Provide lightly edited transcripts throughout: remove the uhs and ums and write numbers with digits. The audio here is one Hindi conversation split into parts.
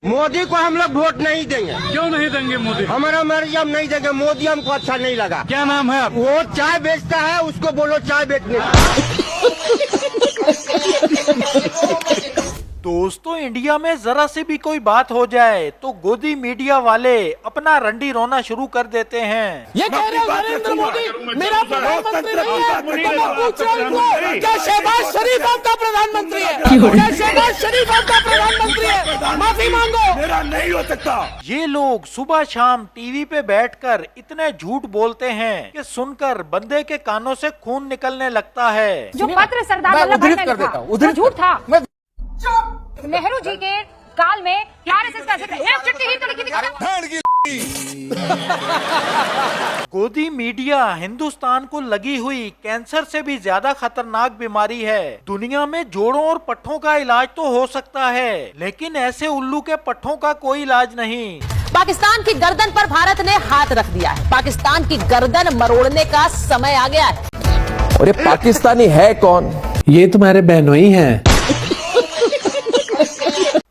मोदी को हम लोग वोट नहीं देंगे। क्यों नहीं देंगे मोदी? हमारा मर्जी, हम नहीं देंगे। मोदी हमको अच्छा नहीं लगा। क्या नाम है आप? वो चाय बेचता है, उसको बोलो चाय बेचने। दोस्तों, इंडिया में जरा सी भी कोई बात हो जाए तो गोदी मीडिया वाले अपना रंडी रोना शुरू कर देते हैं। ये कह रहे हैं नरेंद्र मोदी मेरा प्रधानमंत्री नहीं है, तो मैं पूछ रहा हूं क्या शहबाज शरीफ आपका प्रधानमंत्री है? क्या शहबाज शरीफ आपका प्रधानमंत्री है? माफी मांगो। मेरा नहीं हो सकता। ये लोग सुबह शाम टीवी पे बैठकर इतने झूठ बोलते हैं कि सुनकर बंदे के कानों से खून निकलने लगता है। जो पत्र सरदार वल्लभ भाई ने लिखा वो झूठ था। नेहरू जी के काल में आरएसएस का जिक्र एक चिट्ठी ही तो लिखी थी। गोदी मीडिया हिंदुस्तान को लगी हुई कैंसर से भी ज्यादा खतरनाक बीमारी है। दुनिया में जोड़ों और पट्ठों का इलाज तो हो सकता है, लेकिन ऐसे उल्लू के पट्ठों का कोई इलाज नहीं। पाकिस्तान की गर्दन पर भारत ने हाथ रख दिया है। पाकिस्तान की गर्दन मरोड़ने का समय आ गया है। और ये पाकिस्तानी है कौन? ये तुम्हारे बहनोई हैं।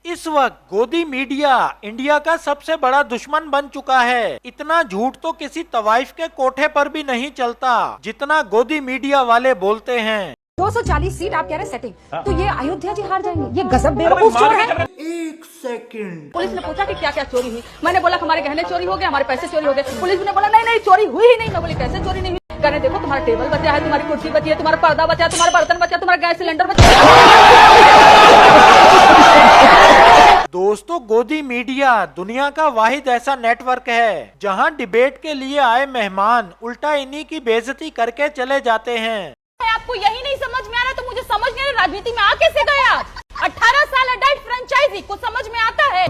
इस वक्त गोदी मीडिया इंडिया का सबसे बड़ा दुश्मन बन चुका है। इतना झूठ तो किसी तवाइफ के कोठे पर भी नहीं चलता जितना गोदी मीडिया वाले बोलते हैं। 240 सीट आप कह रहे सेटिंग, तो ये अयोध्या जी हार जाएंगे। ये गजब बेवकूफ चोर है। एक सेकंड, पुलिस ने पूछा कि क्या क्या चोरी हुई। मैंने बोला हमारे गहने चोरी हो गए, हमारे पैसे चोरी हो गए। पुलिस ने बोला नहीं नहीं चोरी हुई ही नहीं। मैं बोली कैसे चोरी नहीं हुई? कहने देखो तुम्हारा टेबल बचा है, तुम्हारी कुर्सी बची है, तुम्हारा पर्दा बचा है, तुम्हारा बर्तन बचा, तुम्हारा गैस सिलेंडर बचा। दोस्तों, गोदी मीडिया दुनिया का वाहिद ऐसा नेटवर्क है जहां डिबेट के लिए आए मेहमान उल्टा इन्हीं की बेइज्जती करके चले जाते हैं। आपको यही नहीं समझ में आ रहा तो मुझे समझ नहीं आ रहा राजनीति में आ कैसे गया? 18 साल अडल्ट फ्रेंचाइजी को समझ में आता है।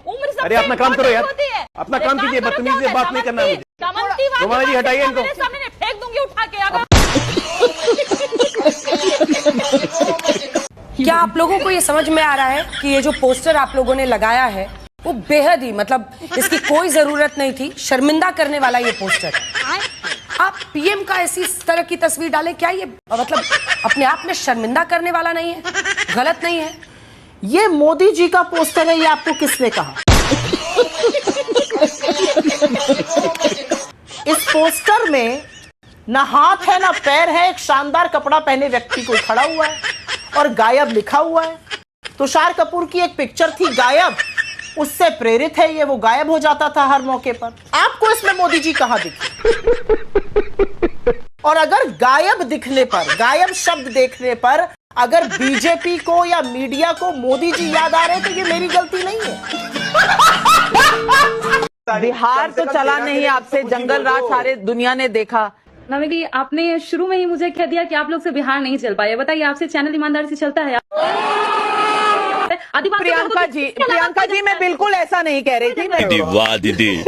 उम्र सबसे अरे अपना काम करो यार, होती है। अपना काम कीजिए, बदतमीजी से बात नहीं करना मुझे। रोमाना जी हटाइए इनको। मेरे सामने फेंक दूंगी उठा के। अगर क्या आप लोगों को ये समझ में आ रहा है कि ये जो पोस्टर आप लोगों ने लगाया है वो बेहद ही मतलब इसकी कोई जरूरत नहीं थी। शर्मिंदा करने वाला ये पोस्टर। आप पीएम का ऐसी तरह की तस्वीर डालें, क्या ये मतलब अपने आप में शर्मिंदा करने वाला नहीं है? गलत नहीं है? ये मोदी जी का पोस्टर है, ये आपको किसने कहा? इस पोस्टर में ना हाथ है ना पैर है। एक शानदार कपड़ा पहने व्यक्ति को खड़ा हुआ है और गायब लिखा हुआ है। तुषार कपूर की एक पिक्चर थी गायब, उससे प्रेरित है ये। वो गायब हो जाता था हर मौके पर। आपको इसमें मोदी जी कहां दिखे? और अगर गायब दिखने पर, गायब शब्द देखने पर अगर बीजेपी को या मीडिया को मोदी जी याद आ रहे तो ये मेरी गलती नहीं है। बिहार तो चला नहीं आपसे, जंगल राज सारे दुनिया ने देखा। नवेली आपने शुरू में ही मुझे कह दिया कि आप लोग से बिहार नहीं चल पाए। बताइए आपसे चैनल ईमानदारी से चलता है? प्रियंका जी मैं बिल्कुल ऐसा नहीं कह रही थी। दीदी वाह दीदी।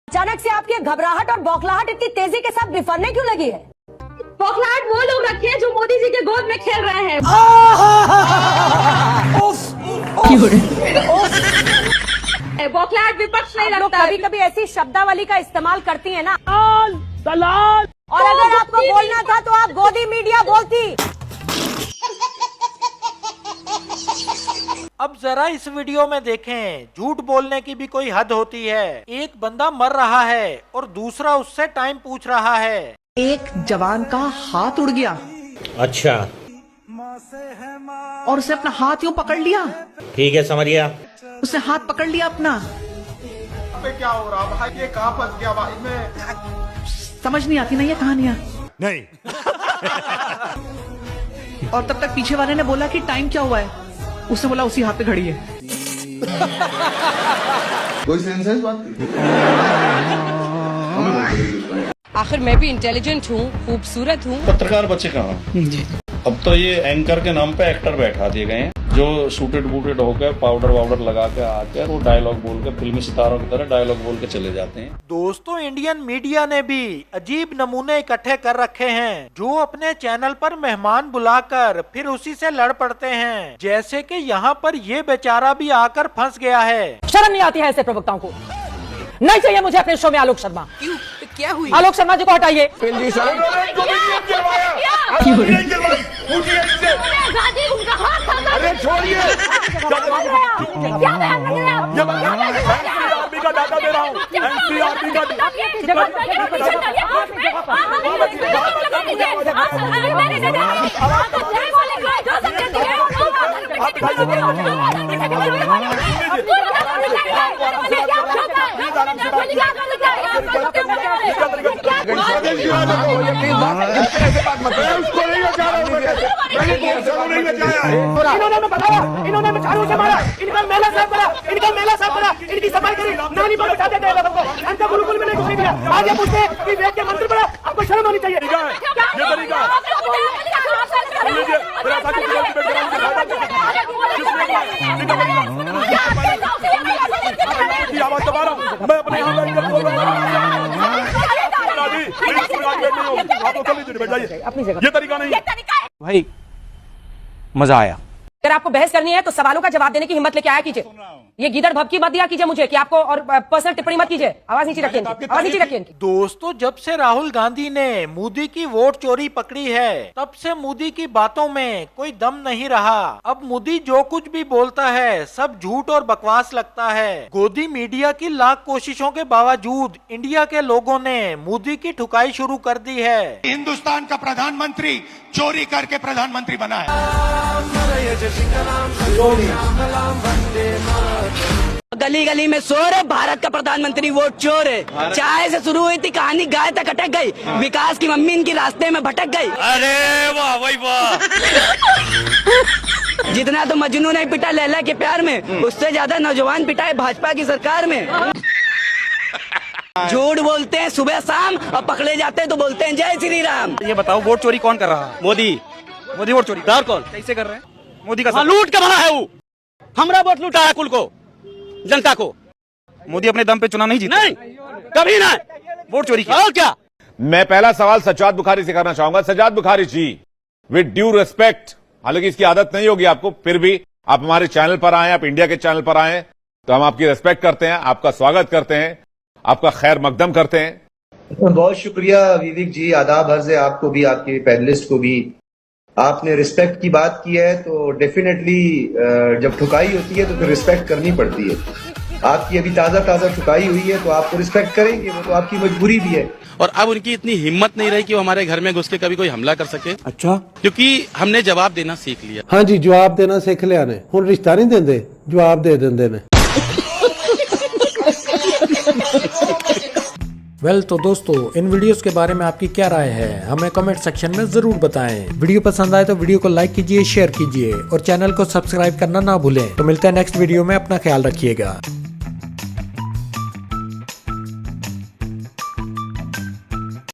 अचानक से आपकी घबराहट और बौखलाहट इतनी तेजी के साथ बिफरने क्यों लगी है? बौखलाहट वो लोग रखे हैं जो मोदी जी के गोद में खेल रहे हैं। बौखलाहट विपक्ष नहीं रखता। कभी कभी ऐसी शब्दावली का इस्तेमाल करती है ना, दलाल। और अगर आपको बोलना था तो आप गोदी मीडिया बोलती। अब जरा इस वीडियो में देखें, झूठ बोलने की भी कोई हद होती है। एक बंदा मर रहा है और दूसरा उससे टाइम पूछ रहा है। एक जवान का हाथ उड़ गया। अच्छा, और उसे अपना हाथ यूं पकड़ लिया। ठीक है, समझ गया। उसने हाथ पकड़ लिया अपना। क्या हो रहा भाई? ये कहाँ फंस गया भाई? मैं समझ नहीं आती ना ये कहानियां। नहीं। और तब तक पीछे वाले ने बोला कि टाइम क्या हुआ है? उसने बोला उसी हाथ पे घड़ी है। कोई सेंस है इस बात की? आखिर मैं भी इंटेलिजेंट हूँ, खूबसूरत हूँ। पत्रकार बचे कहाँ जी? अब तो ये एंकर के नाम पे एक्टर बैठा दिए गए हैं जो सूटेड बूटेड होकर पाउडर वाउडर लगा के आकर वो डायलॉग बोल के फिल्मी सितारों की तरह डायलॉग बोल के चले जाते हैं। दोस्तों, इंडियन मीडिया ने भी अजीब नमूने इकट्ठे कर रखे हैं जो अपने चैनल पर मेहमान बुलाकर फिर उसी से लड़ पड़ते हैं। जैसे कि यहाँ पर ये बेचारा भी आकर फंस गया है। शर्म नहीं आती है ऐसे प्रवक्ताओं को? नहीं चाहिए मुझे अपने शो में आलोक शर्मा। क्यों? क्या हुई? आलोक शर्मा जी को हटाइए। आजादी उनका इन्होंने झाड़ू से मारा, इनका मेला साफ करा, इनकी सफाई करी, नानी पर बैठाते थे लोगों को, अंत गुरुकुल में नहीं घुसने दिया। आज ये पूछते हैं कि वेद के मंत्र पढ़ा, आपको शर्म आनी चाहिए। ये तरीका नहीं भाई मजा आया। अगर आपको बहस करनी है तो सवालों का जवाब देने की हिम्मत लेके आया कीजिए। ये गीदड़ भभकी मत दिया कीजिए मुझे कि आपको और पर्सनल टिप्पणी मत कीजिए। आवाज नीचे रखिए, आवाज नीचे रखिए। दोस्तों, जब से राहुल गांधी ने मोदी की वोट चोरी पकड़ी है, तब से मोदी की बातों में कोई दम नहीं रहा। अब मोदी जो कुछ भी बोलता है सब झूठ और बकवास लगता है। गोदी मीडिया की लाख कोशिशों के बावजूद इंडिया के लोगों ने मोदी की ठुकाई शुरू कर दी है। हिंदुस्तान का प्रधानमंत्री चोरी करके प्रधानमंत्री बना है। गली गली में शोर है, भारत का प्रधानमंत्री वोट चोर है। चाय से शुरू हुई थी कहानी, गाय तक अटक गई। विकास की मम्मी इनकी रास्ते में भटक गई। अरे वाह भाई वाह। जितना तो मजनू ने पिटा लैला के प्यार में, उससे ज्यादा नौजवान पिटा है भाजपा की सरकार में। झूठ बोलते हैं सुबह शाम और पकड़े जाते हैं तो बोलते हैं जय श्री राम। ये बताओ वोट चोरी कौन कर रहा है? मोदी वोट चोरी कौन कैसे कर रहे हैं? मोदी का लूट के भरा है वो, हमरा वोट लूटा है कुल को, जनता को। मोदी अपने दम पे चुनाव नहीं जीता, नहीं कभी नहीं वोट चोरी किया। और क्या? मैं पहला सवाल सज्जाद बुखारी से करना चाहूंगा। सज्जाद बुखारी जी, विद ड्यू रिस्पेक्ट, हालांकि इसकी आदत नहीं होगी आपको, फिर भी आप हमारे चैनल पर आए, आप इंडिया के चैनल पर आए, तो हम आपकी रिस्पेक्ट करते हैं, आपका स्वागत करते हैं, आपका खैर मकदम करते हैं। बहुत शुक्रिया विवेक जी, आदाब अर्ज है आपको भी, आपके पैनलिस्ट को भी। आपने रिस्पेक्ट की बात की है तो डेफिनेटली जब ठुकाई होती है तो फिर रिस्पेक्ट करनी पड़ती है। आपकी अभी ताजा ठुकाई हुई है तो आपको रिस्पेक्ट करेंगे, वो तो आपकी मजबूरी भी है। और अब उनकी इतनी हिम्मत नहीं रही कि वो हमारे घर में घुस के कभी कोई हमला कर सके। अच्छा, क्योंकि हमने जवाब देना सीख लिया। हाँ जी, जवाब देना सीख लिया ने, हुण रिश्ता नहीं देंदे, जवाब दे देंदे ने। वेल तो दोस्तों, इन वीडियोस के बारे में आपकी क्या राय है, हमें कमेंट सेक्शन में जरूर बताएं। वीडियो पसंद आए तो वीडियो को लाइक कीजिए, शेयर कीजिए और चैनल को सब्सक्राइब करना ना भूलें। तो मिलते हैं नेक्स्ट वीडियो में, अपना ख्याल रखिएगा।